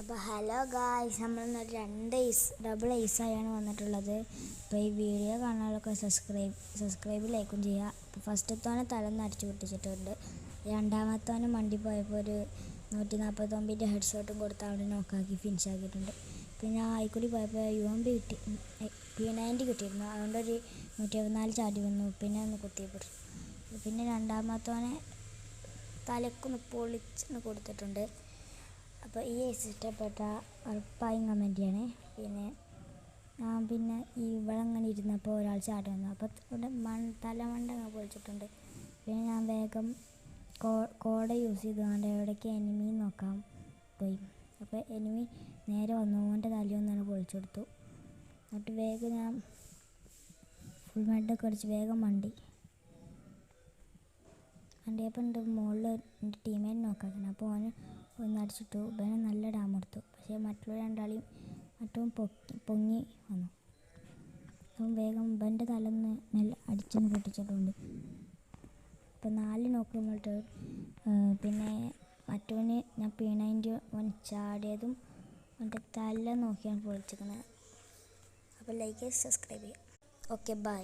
അപ്പോൾ hello guys, നമ്മൾ double ഐസായാണ് വന്നിട്ടുള്ളത്. അപ്പോൾ ഈ വീഡിയോ കാണാനൊക്കെ സബ്സ്ക്രൈബ് ലൈക്കും ചെയ്യുക. അപ്പോൾ ഫസ്റ്റത്തോനെ തലന്ന് അടിച്ചു പൊട്ടിച്ചിട്ടുണ്ട്. രണ്ടാമത്തോനെ മണ്ടി പോയപ്പോൾ ഒരു 149 ഹെഡ്ഷോട്ടും കൊടുത്ത് അവിടെ നോക്കാക്കി ഫിനിഷ് ആക്കിയിട്ടുണ്ട്. പിന്നെ ആയിക്കൂടി പോയപ്പോൾ UMP കിട്ടി, P90 കിട്ടിയിരുന്നു. അതുകൊണ്ടൊരു 174 ചാടി വന്നു. പിന്നെ ഒന്ന് കുത്തിയപ്പെട്ടു. പിന്നെ രണ്ടാമത്തോനെ തലക്കൊന്ന് പൊളിച്ച് കൊടുത്തിട്ടുണ്ട്. അപ്പോൾ ഈ ഇഷ്ടപ്പെട്ട ഉറപ്പായും കമൻറ്റ് ചെയ്യണേ. പിന്നെ ഈ ഇവിടെ അങ്ങനെ ഇരുന്നപ്പോൾ ഒരാൾ ചാടി വന്നു. അപ്പോൾ ഇവിടെ തലമണ്ട അങ്ങനെ പൊളിച്ചിട്ടുണ്ട്. പിന്നെ ഞാൻ വേഗം കോട യൂസ് ചെയ്തുകൊണ്ട് എവിടേക്ക് എനിമി നോക്കാൻ പോയി. അപ്പോൾ എനിമി നേരെ വന്നു, ഓൻ്റെ തലയൊന്നാണ് പൊളിച്ചു കൊടുത്തു. എന്നിട്ട് വേഗം ഞാൻ ഫുൾ മെഡൊക്കെ അടിച്ച് വേഗം വണ്ടിയപ്പോൾ എൻ്റെ മുകളിൽ എൻ്റെ ടീമേറ്റ് നോക്കാക്കണം. അപ്പോൾ ഓന് ഒന്നടിച്ചിട്ടു. ഇവനെ നല്ല ഡാം കൊടുത്തു. പക്ഷേ മറ്റുള്ള രണ്ടാളെയും പൊങ്ങി വന്നു. അപ്പം വേഗം ഇവൻ്റെ തലന്ന് നല്ല അടിച്ചൊന്ന് പൊട്ടിച്ചിട്ടുണ്ട്. അപ്പം 4 നോക്കുമ്പോട്ട് പിന്നെ മറ്റവന് ഞാൻ P90 ചാടിയതും അവൻ്റെ തല നോക്കിയാണ് പൊളിച്ചിരിക്കുന്നത്. അപ്പോൾ ലൈക്ക് സബ്സ്ക്രൈബ് ചെയ്യുക. Okay, by.